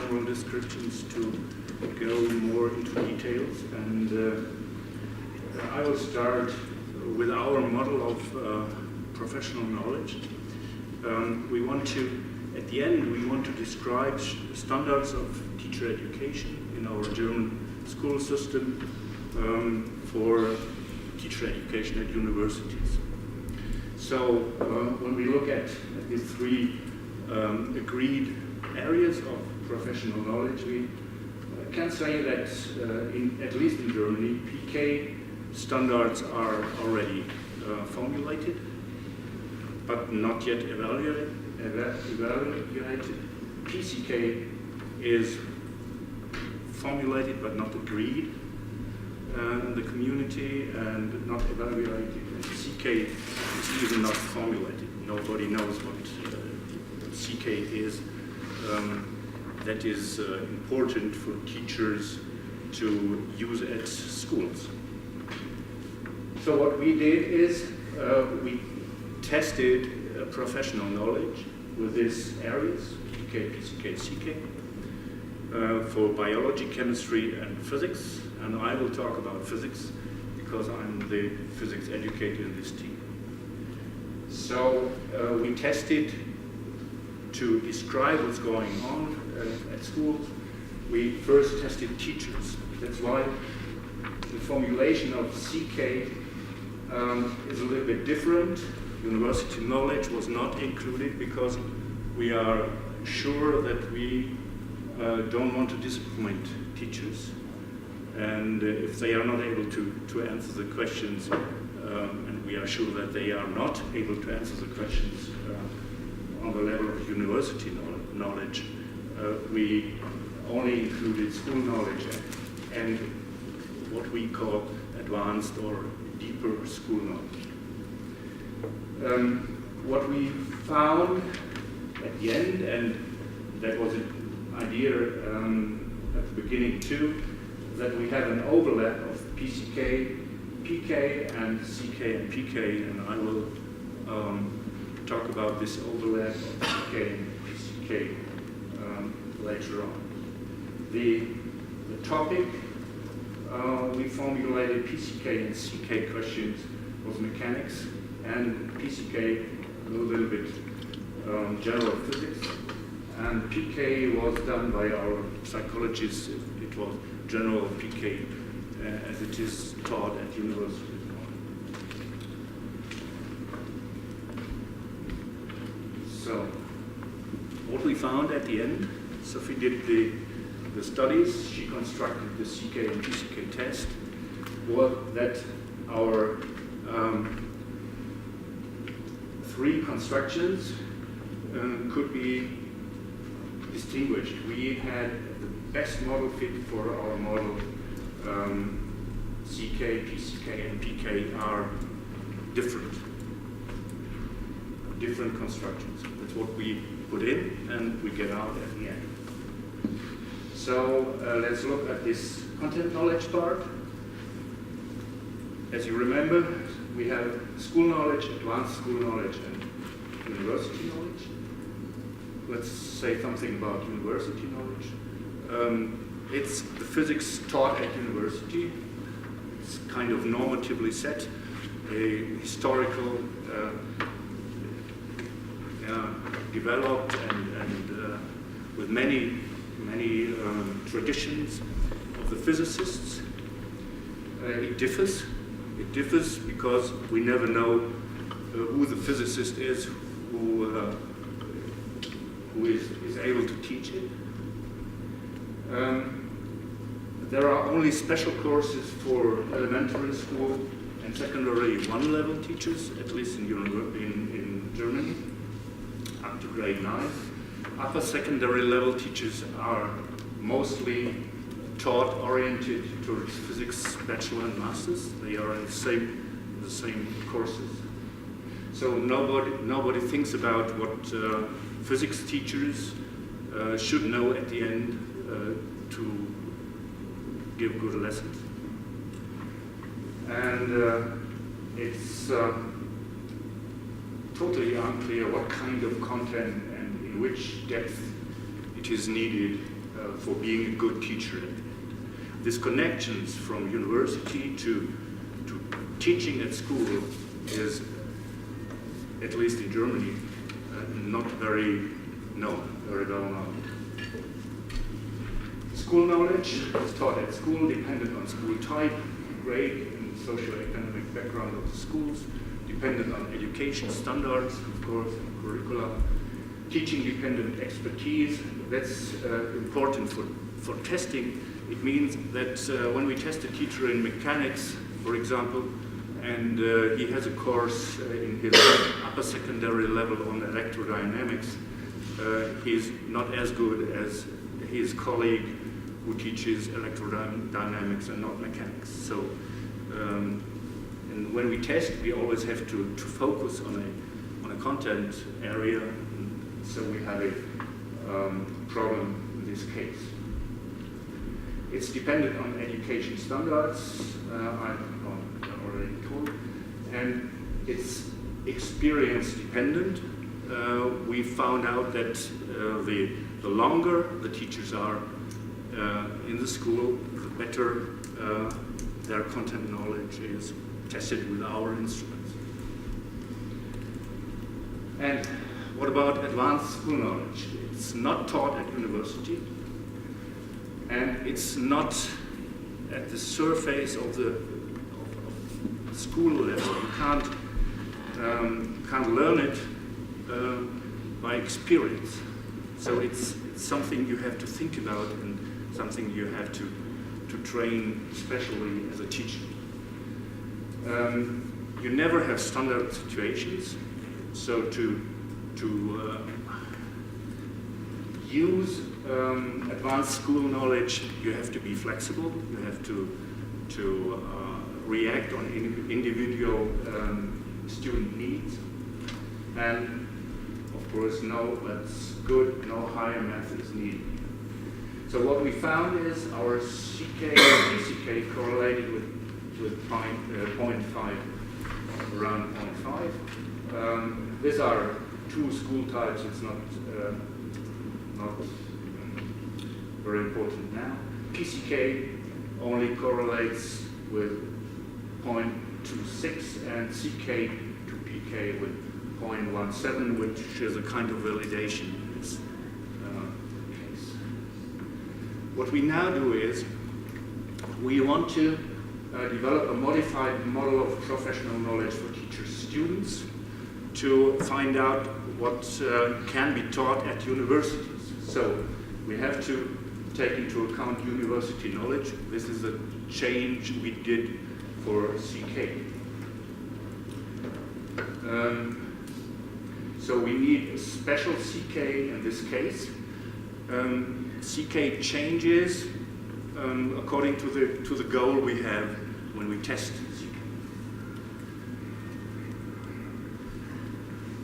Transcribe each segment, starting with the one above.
general descriptions to go more into details, and I will start with our model of professional knowledge. We want to, at the end, we want to describe standards of teacher education in our German school system for teacher education at universities. So when we look at the three agreed areas of professional knowledge, we can say that at least in Germany, PK standards are already formulated, but not yet evaluated. PCK is formulated but not agreed in the community and not evaluated. And CK is even not formulated. Nobody knows what CK is. That is important for teachers to use at schools. So what we did is we tested professional knowledge with these areas, PK, PCK, CK, for biology, chemistry, and physics. And I will talk about physics because I'm the physics educator in this team. So we tested to describe what's going on at schools. We first tested teachers. That's why the formulation of CK is a little bit different. University knowledge was not included because we are sure that we don't want to disappoint teachers. And if they are not able to answer the questions, and we are sure that they are not able to answer the questions on the level of university knowledge, we only included school knowledge and what we call advanced or deeper school knowledge. What we found at the end, and that was an idea at the beginning too, that we have an overlap of PCK, PK, and CK and PK, and I will talk about this overlap of CK and PCK later on. The topic we formulated PCK and CK questions was mechanics, and PCK a little bit general physics, and PK was done by our psychologists. It was general PK as it is taught at universities. So what we found at the end, Sophie did the studies, she constructed the CK and PCK test, was that our three constructions could be distinguished. We had the best model fit for our model. CK, PCK, and PK are different constructions. That's what we put in and we get out at the end. So let's look at this content knowledge part. As you remember, we have school knowledge, advanced school knowledge, and university knowledge. Let's say something about university knowledge. It's the physics taught at university. It's kind of normatively set, a historical, developed and with many traditions of the physicists. It differs. It differs because we never know who the physicist is who is able to teach it. There are only special courses for elementary school and secondary one-level teachers, at least in Germany, up to grade 9. Upper secondary level teachers are mostly taught oriented towards physics, bachelor and masters. They are in the same courses. So nobody thinks about what physics teachers should know at the end to give good lessons. And it's totally unclear what kind of content and in which depth it is needed for being a good teacher. These connections from university to teaching at school is, at least in Germany, not very well known. School knowledge is taught at school, dependent on school type, grade, and socio-economic background of the schools, dependent on education standards, of course, and curricula, teaching-dependent expertise. That's important for testing. It means that when we test a teacher in mechanics, for example, and he has a course in his upper secondary level on electrodynamics, he's not as good as his colleague who teaches electrodynamics and not mechanics. So, and when we test, we always have to focus on a content area, and so we have a problem in this case. It's dependent on education standards, I already told, and it's experience dependent. We found out that the longer the teachers are in the school, the better their content knowledge is tested with our instruments. And what about advanced school knowledge? It's not taught at university, and it's not at the surface of the school level. You can't learn it by experience. So it's something you have to think about and something you have to train especially as a teacher. You never have standard situations, so to use advanced school knowledge, you have to be flexible. You have to react on individual student needs, and of course, that's good. No higher math is needed. So what we found is our CK and PCK correlated with 0.5, around 0.5. These are two school types. It's not very important now. PCK only correlates with 0.26 and CK to PK with 0.17, which is a kind of validation in this case. What we now do is we want to develop a modified model of professional knowledge for teachers, students, to find out what can be taught at universities. So we have to take into account university knowledge. This is a change we did for CK. So we need a special CK in this case. CK changes according to the goal we have when we test CK.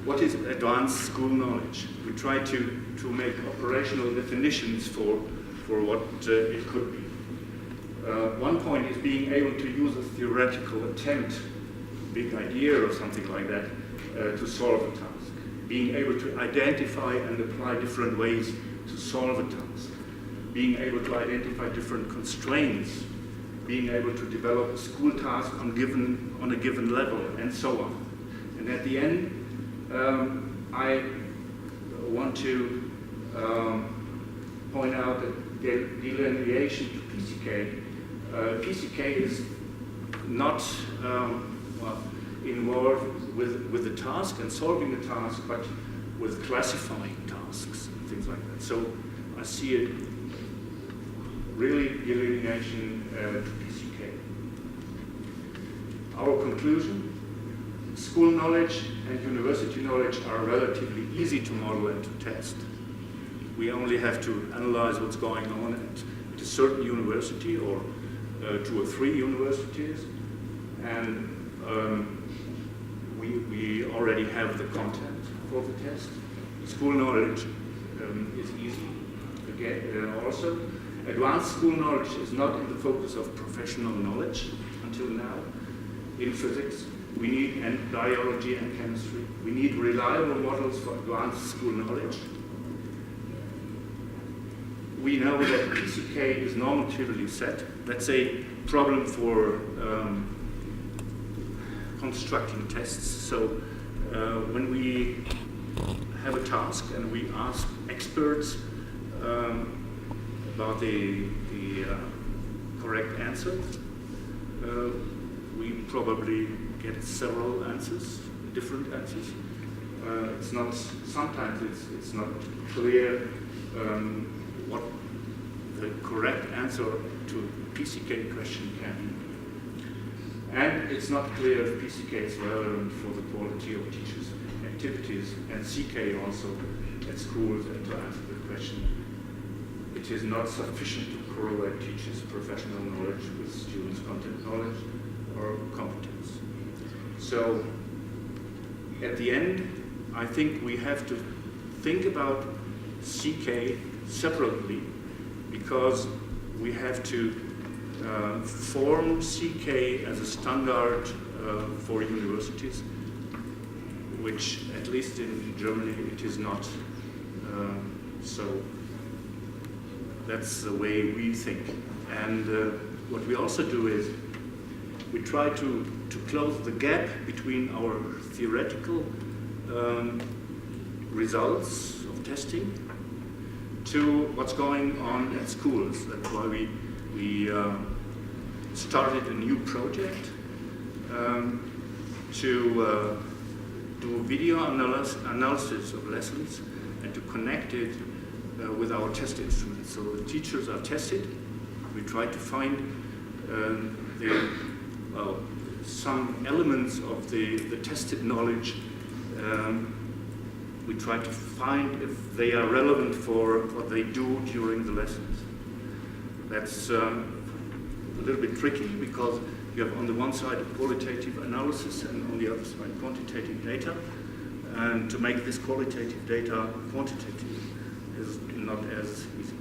What is advanced school knowledge? We try to make operational definitions for what it could be. One point is being able to use a theoretical attempt, big idea or something like that, to solve a task. Being able to identify and apply different ways to solve a task. Being able to identify different constraints. Being able to develop a school task on a given level, and so on. And at the end, I want to point out that the delineation to PCK. PCK is not involved with the task and solving the task, but with classifying tasks and things like that. So I see it really delineation to PCK. Our conclusion: school knowledge and university knowledge are relatively easy to model and to test. We only have to analyze what's going on at a certain university or 2 or 3 universities, and we already have the content for the test. School knowledge is easy again. Also, advanced school knowledge is not in the focus of professional knowledge until now. In physics, we need, and biology and chemistry, we need reliable models for advanced school knowledge. we know that PCK is normatively set. Let's say problem for constructing tests. So when we have a task and we ask experts about the correct answer, we probably get several answers, different answers. It's not, sometimes it's not clear what the correct answer to a PCK question can be. And it's not clear if PCK is relevant for the quality of teachers' activities, and CK also at schools, and to answer the question, it is not sufficient to correlate teachers' professional knowledge with students' content knowledge or competence. So at the end, I think we have to think about CK separately, because we have to form CK as a standard for universities, which at least in Germany it is not. So that's the way we think. And what we also do is we try to close the gap between our theoretical results of testing to what's going on at schools. That's why we started a new project to do video analysis of lessons and to connect it with our test instruments. So the teachers are tested. We try to find some elements of the tested knowledge. We try to find if they are relevant for what they do during the lessons. That's a little bit tricky, because you have on the one side qualitative analysis and on the other side quantitative data. And to make this qualitative data quantitative is not as easy.